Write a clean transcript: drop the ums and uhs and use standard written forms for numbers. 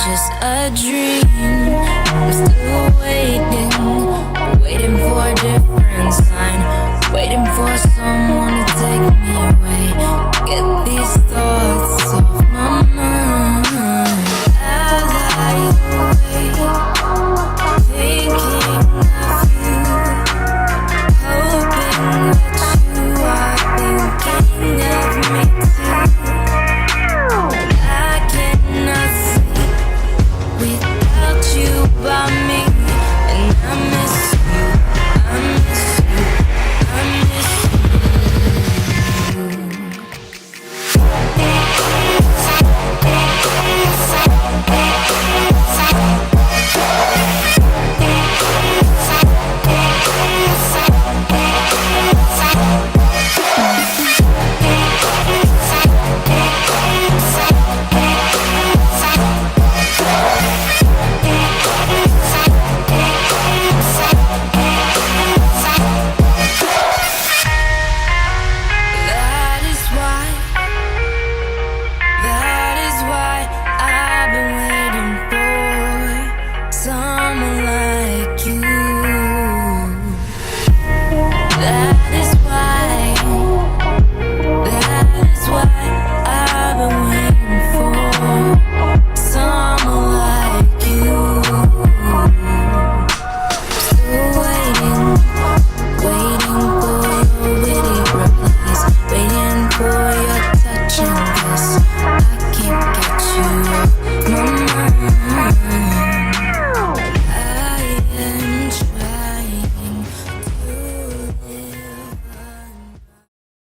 just a dream. I'm still waiting for a different sign, waiting for someone to take me away, get these thoughts off my mind. As I awake, thinking of you, hoping that you are thinking of me too. I cannot sleep without you by me, and I miss you, I miss you, I miss That is why I've been waiting for someone like you. That is why I've been waiting for someone like you. Still waiting for your witty replies, waiting for your touch and kiss,